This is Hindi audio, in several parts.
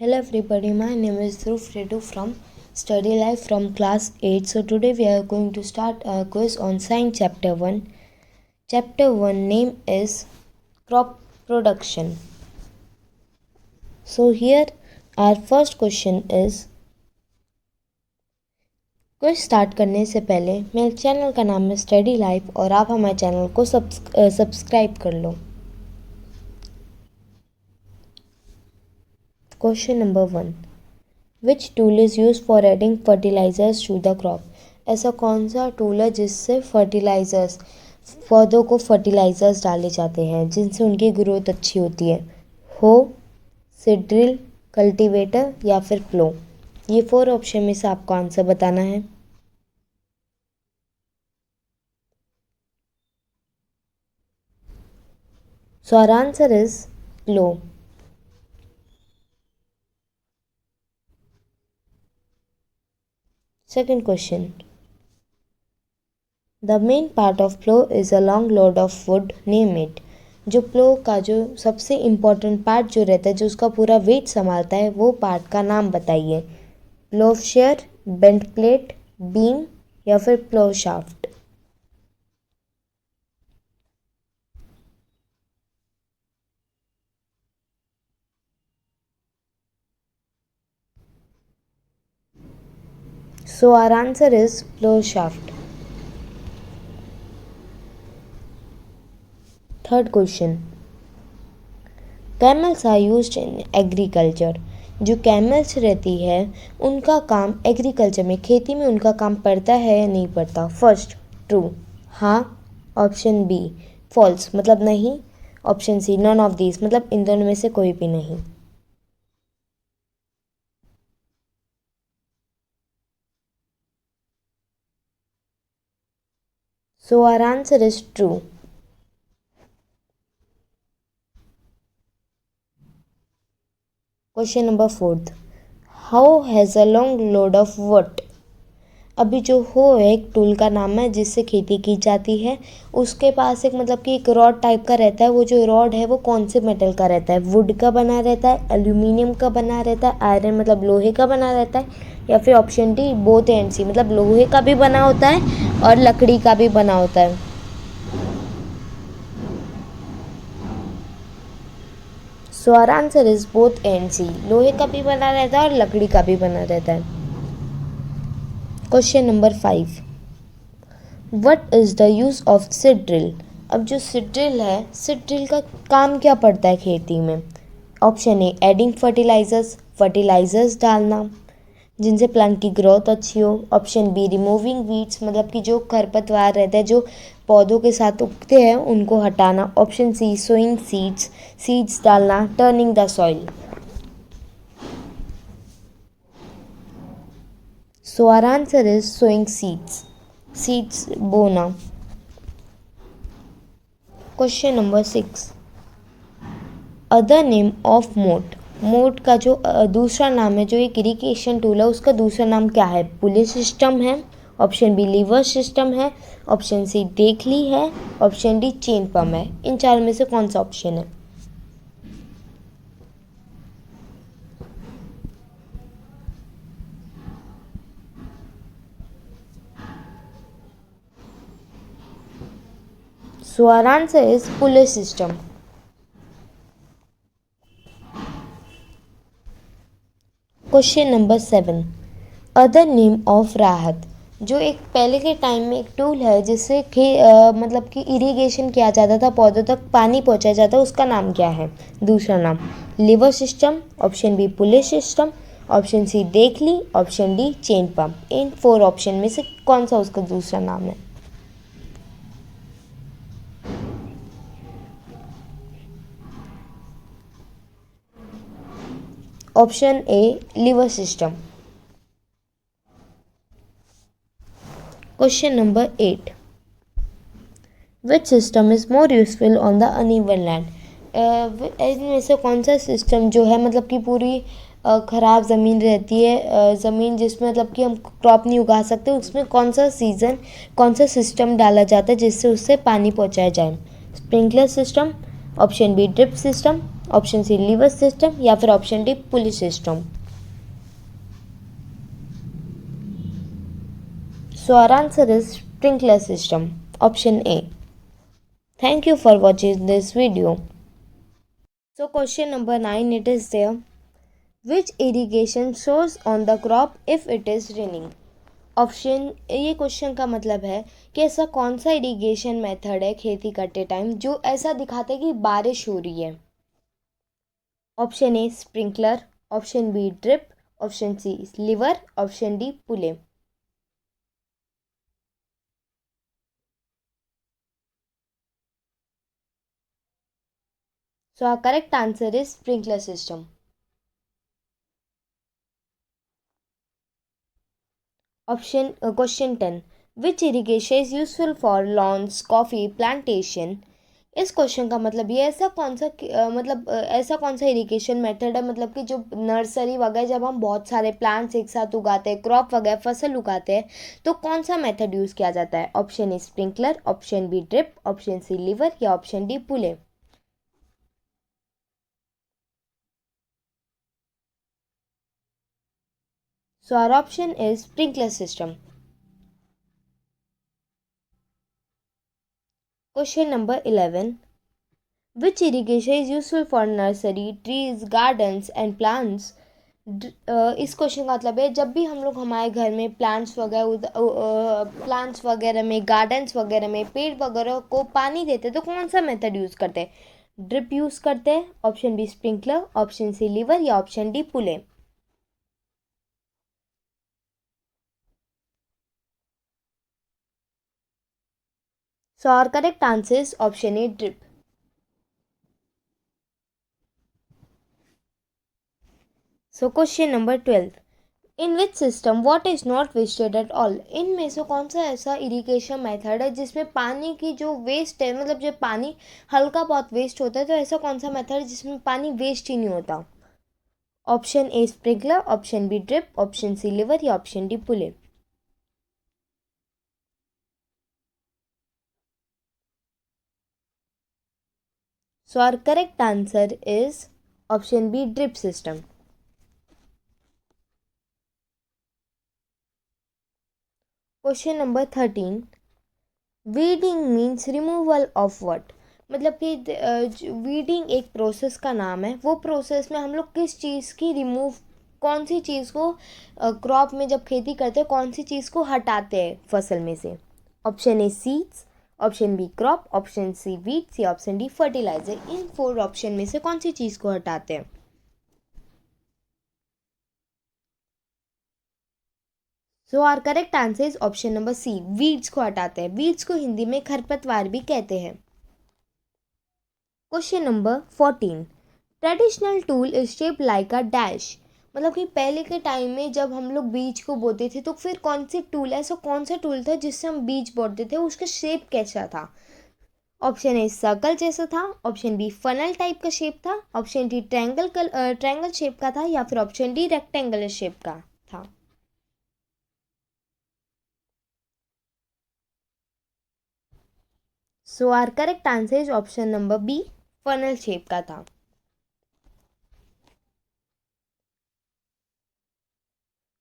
Hello everybody, my name is Dhruv Redu from Study Life from class 8. So today we are going to start a quiz on Science Chapter 1. Chapter 1 name is Crop Production. So here our first question is, quiz start करने से पहले मेरे चैनल का नाम है स्टडी लाइफ और आप हमारे चैनल को सब्सक्राइब कर लो। Question number 1, which tool is use for adding fertilisers to the crop? ऐसा कौन सा टूल है जिससे फर्टिलाइजर्स पौधों को फर्टिलाइजर्स डाले जाते हैं जिनसे उनकी ग्रोथ अच्छी होती है? हो, सीड ड्रिल, कल्टीवेटर या फिर प्लो? ये 4 ऑप्शन में से आपको आंसर बताना है। So our answer is plough. Second question. The main part of plow is a long load of wood. Name it. जो प्लो का जो सबसे इम्पोर्टेंट पार्ट जो रहता है, जो उसका पूरा वेट संभालता है, वो पार्ट का नाम बताइए। प्लोवशेयर, बेंट प्लेट, बीम या फिर प्लो shaft? So our answer is plow shaft. Third question. Camels are used in agriculture. जो कैमल्स रहती है उनका काम एग्रीकल्चर में, खेती में उनका काम पड़ता है या नहीं पड़ता? फर्स्ट ट्रू, हाँ। ऑप्शन बी फॉल्स, मतलब नहीं। Option C none of these, मतलब इन दोनों में से कोई भी नहीं। So our answer is true. Question number 4. How has a long load of what? अभी जो हो एक टूल का नाम है जिससे खेती की जाती है, उसके पास एक मतलब कि एक रॉड टाइप का रहता है। वो जो रॉड है वो कौन से मेटल का रहता है? वुड का बना रहता है, एल्यूमिनियम का बना रहता है, आयरन मतलब लोहे का बना रहता है, या फिर ऑप्शन डी बोथ एंड सी, मतलब लोहे का भी बना होता है और लकड़ी का भी बना होता है। So our answer is both and C, लोहे का भी बना रहता है और लकड़ी का भी बना रहता है। Question number 5. What is the use of seed drill? अब जो सीड ड्रिल है, सीड ड्रिल का काम क्या पड़ता है खेती में? ऑप्शन ए एडिंग फर्टिलाइजर्स डालना जिनसे प्लांट की ग्रोथ अच्छी हो। ऑप्शन बी रिमूविंग वीड्स, मतलब कि जो खरपतवार रहते हैं जो पौधों के साथ उगते हैं उनको हटाना। ऑप्शन सी सोइंग सीड्स डालना, turning the soil. So our answer is sowing seeds बोना। Question number 6. Other name of मोट का जो दूसरा नाम है, जो एक इरिगेशन टूल है उसका दूसरा नाम क्या है? पुली सिस्टम है, ऑप्शन बी लीवर सिस्टम है, ऑप्शन सी देखली है, ऑप्शन डी चेन पम्प है। इन चार में से कौन सा ऑप्शन है? So our answer is pulley system. Question number 7. Other name of राहत, जो एक पहले के टाइम में एक टूल है जिससे मतलब कि इरिगेशन किया जाता था, पौधों तक पानी पहुंचाया जाता है, उसका नाम क्या है? दूसरा नाम lever system, option B pulley system, option C देखली, ऑप्शन डी चेन पंप। इन 4 ऑप्शन में से कौन सा उसका दूसरा नाम है? Option A lever system. Question number 8. Which system is more useful on the uneven land? इनमें से कौन सा सिस्टम जो है, मतलब कि पूरी ख़राब ज़मीन रहती है, ज़मीन जिसमें मतलब कि हम क्रॉप नहीं उगा सकते, उसमें कौन सा सिस्टम डाला जाता है जिससे उससे पानी पहुंचाया जाए? Sprinkler system, option B drip system, option C lever system या फिर option D pulley system. So our answer is sprinkler system, option A. Thank you for watching this video. So question number 9 it is there. Which irrigation source on the crop if it is raining? Option ये क्वेश्चन का मतलब है कि ऐसा कौन सा इरिगेशन मेथड है खेती करते टाइम जो ऐसा दिखाता है कि बारिश हो रही है। Option A sprinkler, option B drip, option C lever, option D pulley. So our correct answer is sprinkler system. Question 10. Which irrigation is useful for lawns, coffee plantation? इस क्वेश्चन का मतलब ये ऐसा कौन सा ऐसा कौन सा इरिगेशन मेथड है मतलब कि जो नर्सरी वगैरह जब हम बहुत सारे प्लांट्स एक साथ उगाते हैं, क्रॉप वगैरह फसल उगाते हैं, तो कौन सा मेथड यूज़ किया जाता है। Option A sprinkler, option B drip, option C lever या option D pulley. So our option is sprinkler system. Question number 11. Which irrigation is useful for nursery, trees, gardens and plants? इस क्वेश्चन का मतलब है जब भी हम लोग हमारे घर में प्लांट्स वगैरह में, गार्डन्स वगैरह में, पेड़ वगैरह को पानी देते हैं तो कौन सा मेथड यूज़ करते हैं। ड्रिप यूज़ करते हैं, option B sprinkler, option C lever या option D pulley. So our correct answer is option A drip. So question number 12. In which system water is not wasted at all? इनमें से कौन सा ऐसा इरिगेशन मेथड है जिसमें पानी की जो वेस्ट है मतलब जब पानी हल्का बहुत वेस्ट होता है तो ऐसा कौन सा मेथड है जिसमें पानी वेस्ट ही नहीं होता। Option A sprinkler, option B drip, option C lever या option D pulley. So our correct answer is option B drip system. Question number 13. Weeding means removal of what? मतलब कि वीडिंग एक प्रोसेस का नाम है, वो प्रोसेस में हम लोग किस चीज़ की कौन सी चीज़ को क्रॉप में जब खेती करते हैं कौन सी चीज़ को हटाते हैं फसल में से। Option A seeds, option B crop, option C weeds या ऑप्शन डी फर्टिलाइजर। इन 4 ऑप्शन में से कौन सी चीज़ को हटाते हैं। So our correct answer is option number C, weeds को हटाते हैं। वीड्स को हिंदी में खरपतवार भी कहते हैं। Question number 14. Traditional tool is shape like a dash? मतलब कि पहले के टाइम में जब हम लोग बीज को बोते थे तो फिर कौन सी टूल, ऐसा कौन सा टूल था जिससे हम बीज बोते थे, उसका शेप कैसा था। ऑप्शन ए सर्कल जैसा था, ऑप्शन बी फनल टाइप का शेप था, ऑप्शन डी ट्रायंगल शेप का था या फिर ऑप्शन डी रेक्टेंगुलर शेप का था। So our correct answer is option number B, funnel shape का था।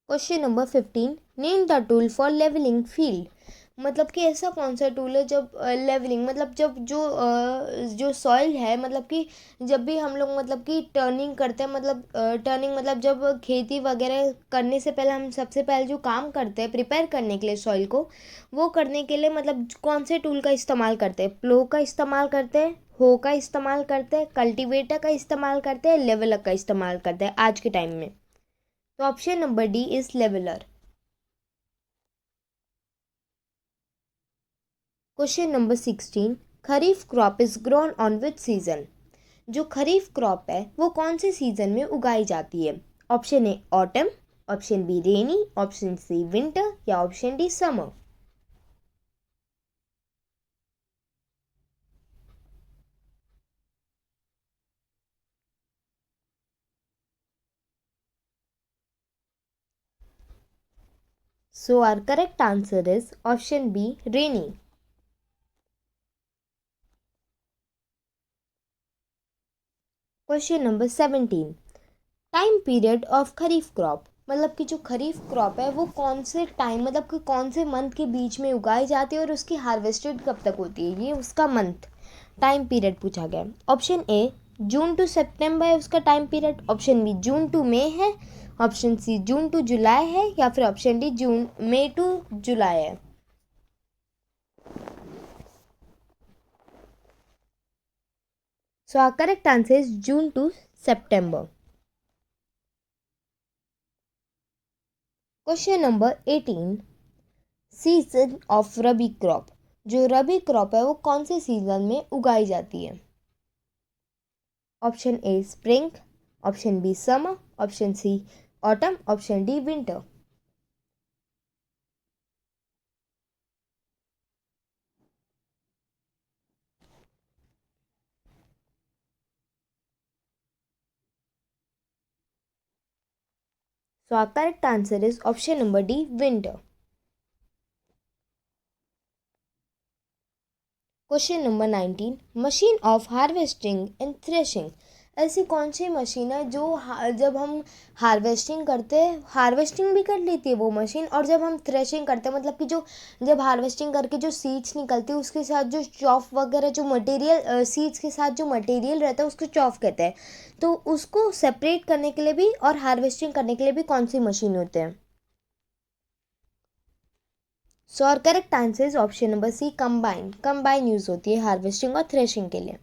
Question number 15. Name the tool for levelling field? मतलब कि ऐसा कौन सा टूल है जब लेवलिंग मतलब जब जो सॉइल है मतलब कि जब भी हम लोग मतलब कि टर्निंग करते हैं मतलब टर्निंग मतलब जब खेती वगैरह करने से पहले हम सबसे पहले जो काम करते हैं प्रिपेयर करने के लिए सॉइल को, वो करने के लिए मतलब कौन से टूल का इस्तेमाल करते हैं। प्लो का इस्तेमाल करते हैं, हो का इस्तेमाल करते हैं, कल्टीवेटर का इस्तेमाल करते हैं, लेवलर का इस्तेमाल करते हैं आज के टाइम में। तो option number D is leveller. Question number 16. Kharif crop is grown on which season? जो खरीफ क्रॉप है वो कौन से सीजन में उगाई जाती है। Option A autumn, option B rainy, option C winter या option D summer. So our correct answer is option B rainy. Question number 17, time period of kharif crop, मतलब कि जो खरीफ क्रॉप है वो कौन से टाइम, मतलब कि कौन से मंथ के बीच में उगाई जाती है और उसकी हार्वेस्टेड कब तक होती है, ये उसका मंथ टाइम पीरियड पूछा गया है। ऑप्शन ए जून टू सितंबर है उसका time period, option B June to May है, option C June to July है, या फिर option D June May to July है। So our correct answer is June to सितंबर। Question number 18, season of rabi crop, जो रबी क्रॉप है वो कौन से सीजन में उगाई जाती है। Option A spring, option B summer, option C autumn, option D winter. So our correct answer is option number D, winter. Question number 19, machine of harvesting and threshing, ऐसी कौन सी मशीन है जो जब हम हार्वेस्टिंग करते हैं हार्वेस्टिंग भी कर लेती है वो मशीन, और जब हम थ्रेशिंग करते हैं मतलब कि जो जब हार्वेस्टिंग करके जो सीड्स निकलती है उसके साथ जो चॉफ वगैरह जो मटेरियल सीड्स के साथ जो मटेरियल रहता है उसको चॉफ कहते हैं, तो उसको सेपरेट करने के लिए भी और हार्वेस्टिंग करने के लिए भी कौन सी मशीन होते हैं। So our correct answer is option number C, combine. Combine use होती है हार्वेस्टिंग और थ्रेशिंग के लिए।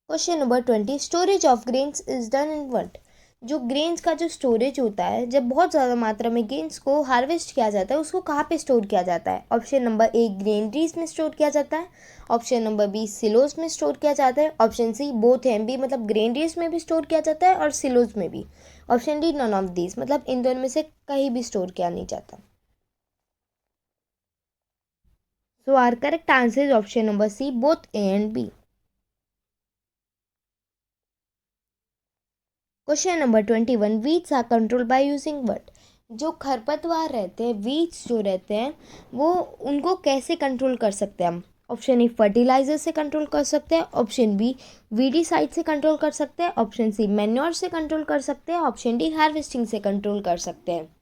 Question number 20, storage of grains is done in what, जो ग्रेन्स का जो स्टोरेज होता है जब बहुत ज़्यादा मात्रा में ग्रेन्स को हार्वेस्ट किया जाता है उसको कहाँ पे स्टोर किया जाता है। ऑप्शन नंबर ए ग्रेनरीज में स्टोर किया जाता है, ऑप्शन नंबर बी सिलोज में स्टोर किया जाता है, option C both M B मतलब ग्रेनरीज में भी स्टोर किया जाता है और सिलोज में भी, option D none of these मतलब इन दोनों में से कहीं भी स्टोर किया नहीं जाता। So our correct answer is option number C, both A and B. Question number 21, weeds are controlled by using what, जो खरपतवार रहते हैं वीड्स जो रहते हैं वो उनको कैसे कंट्रोल कर सकते हैं हम। ऑप्शन ए फर्टिलाइजर से कंट्रोल कर सकते हैं, ऑप्शन बी वीडीसाइड से कंट्रोल कर सकते हैं, ऑप्शन सी मैन्योर से कंट्रोल कर सकते हैं, ऑप्शन डी हार्वेस्टिंग से कंट्रोल कर सकते हैं।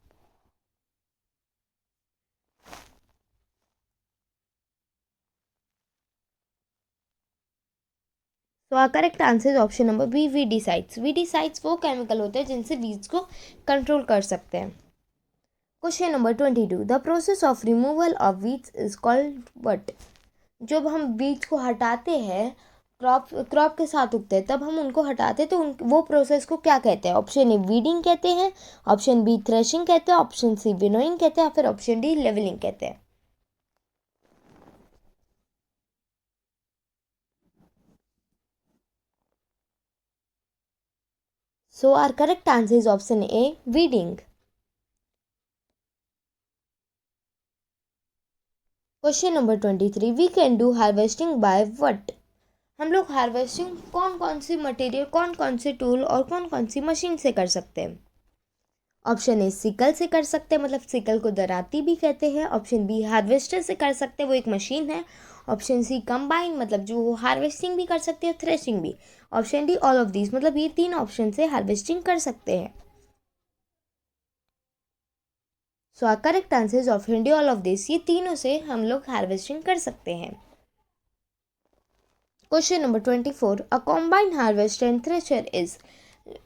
तो our correct answer is option number B, weedicides. Weedicides वो केमिकल होते हैं जिनसे वीड्स को कंट्रोल कर सकते हैं। Question number 22, the process of removal of weeds is called what, जब हम बीज को हटाते हैं क्रॉप क्रॉप के साथ उगते हैं तब हम उनको हटाते हैं तो वो प्रोसेस को क्या कहते हैं। ऑप्शन ए वीडिंग कहते हैं, ऑप्शन बी थ्रेशिंग कहते हैं, ऑप्शन सी विनोइंग कहते हैं, फिर ऑप्शन डी लेवलिंग कहते हैं। So our correct answer is option A weeding. Question number 23, we can do harvesting by what, हम लोग हार्वेस्टिंग कौन कौन सी मटेरियल कौन कौन से टूल और कौन कौन सी मशीन से कर सकते हैं। ऑप्शन ए सिकल से कर सकते हैं मतलब सिकल को दराती भी कहते हैं, ऑप्शन बी हार्वेस्टर से कर सकते हैं वो एक मशीन है, ऑप्शन सी कंबाइन मतलब जो हार्वेस्टिंग भी कर सकते हैं थ्रेशिंग भी, option D all of this मतलब ये तीन ऑप्शन से हार्वेस्टिंग कर सकते हैं। So our correct answer is option D all of this, ये तीनों से हम लोग हार्वेस्टिंग कर सकते हैं। Question number 24, a combine harvester and thresher is,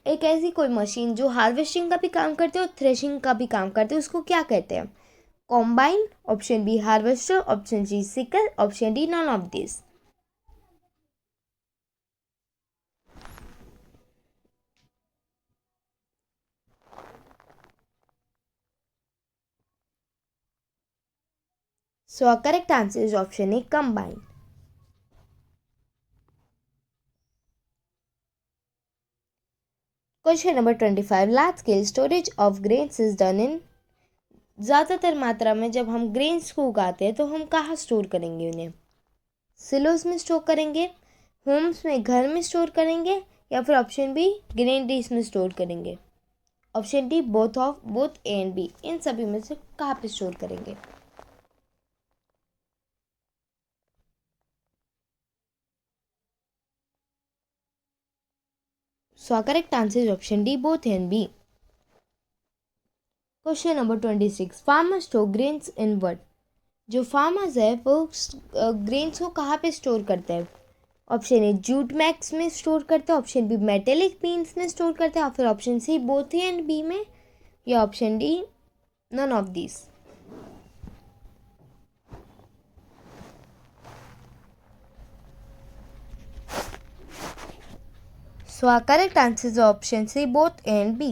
एक ऐसी कोई मशीन जो हार्वेस्टिंग का भी काम करते हैं और थ्रेशिंग का भी काम करते हैं उसको क्या कहते हैं। Combine, option B harvester, option C sickle, option D none of this. So a correct answer is option A combine. Question number 25, large scale storage of grains is done in, ज़्यादातर मात्रा में जब हम ग्रेन्स को उगाते हैं तो हम कहाँ स्टोर करेंगे उन्हें। सिलोज में स्टोर करेंगे, होम्स में घर में स्टोर करेंगे, या फिर ऑप्शन बी ग्रेनरीज में स्टोर करेंगे, option D both A and B, इन सभी में से कहाँ पे स्टोर करेंगे। So our correct answer is option D, both A and B. Question number 26. Farmers store grains in what? जो फार्मर्स है वो ग्रेन्स को कहाँ पे स्टोर करते हैं? ऑप्शन ए जूट मैक्स में स्टोर करते हैं, ऑप्शन बी मेटेलिक बीन्स में स्टोर करते हैं, और फिर option C both A and B में, या option D none of this. So our correct answer is option C, both A and B.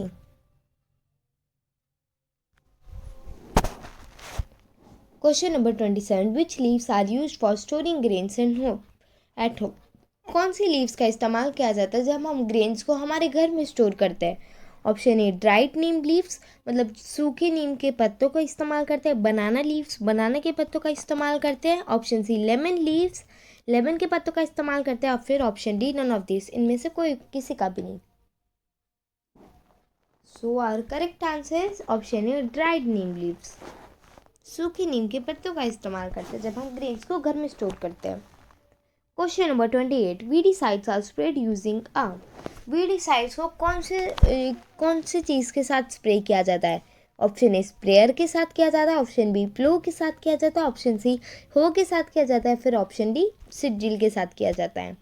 Question number 27. Which leaves are used for storing grains at home? कौन सी लीव्स का इस्तेमाल किया जाता है जब हम ग्रेन्स को हमारे घर में स्टोर करते हैं? Option A dried neem leaves, मतलब सूखे नीम के पत्तों का इस्तेमाल करते हैं. बनाना लीव्स, बनाना के पत्तों का इस्तेमाल करते हैं. Option C lemon leaves, lemon के पत्तों का इस्तेमाल करते हैं. और फिर option D none of this, इनमें से कोई किसी का भी नहीं. So our correct answer is option A dried neem leaves. सूखी नीम के पत्तों का इस्तेमाल करते हैं जब हम ग्रेन्स को घर में स्टोर करते हैं. Question number 28. Weedicides are spread using a. Weedicides को कौन से चीज़ के साथ स्प्रे किया जाता है? ऑप्शन ए स्प्रेयर के साथ किया जाता है, ऑप्शन बी प्लो के साथ किया जाता है, ऑप्शन सी हो के साथ किया जाता है, फिर ऑप्शन डी सिड्जिल के साथ किया जाता है.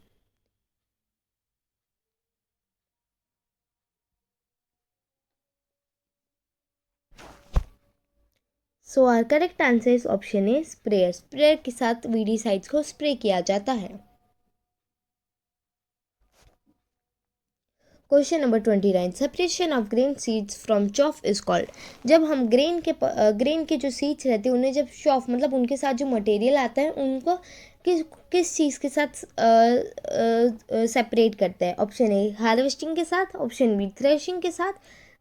So our correct answer is option A sprayer. Sprayer के साथ वीडीसाइड्स को स्प्रे किया जाता है. Question number 29. Separation of grain seeds from chaff is called. जब हम ग्रेन के जो सीड्स रहते हैं उन्हें जब चॉफ मतलब उनके साथ जो मटेरियल आता है उनको किस चीज़ के साथ सेपरेट करते हैं? ऑप्शन ए हार्वेस्टिंग के साथ, ऑप्शन बी थ्रेशिंग के साथ,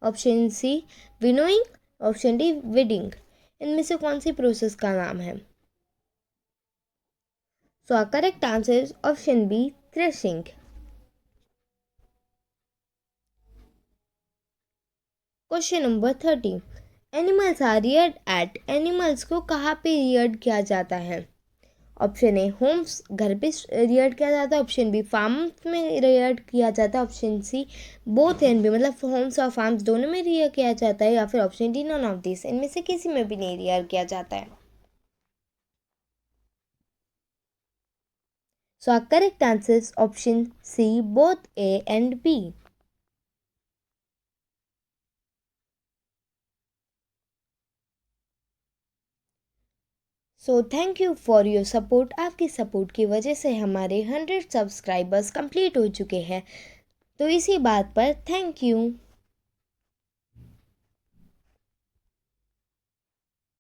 option C winnowing, option D weeding. इनमें से कौन सी प्रोसेस का नाम है? So our correct answer is option B threshing. Question number 30. Animals are reared at. Animals को कहाँ पे रियर्ड किया जाता है? ऑप्शन ए होम्स, घर पे रियर्ड किया जाता है, ऑप्शन बी फार्म्स में रियर्ड किया जाता है, option C both and B मतलब होम्स और फार्म्स दोनों में रियर किया जाता है, या फिर option D none of this, इनमें से किसी में भी नहीं रियर किया जाता है. So our correct answer is option C, both A and B. So thank you for your support. आपकी सपोर्ट की वजह से हमारे 100 सब्सक्राइबर्स कंप्लीट हो चुके हैं. तो इसी बात पर थैंक यू.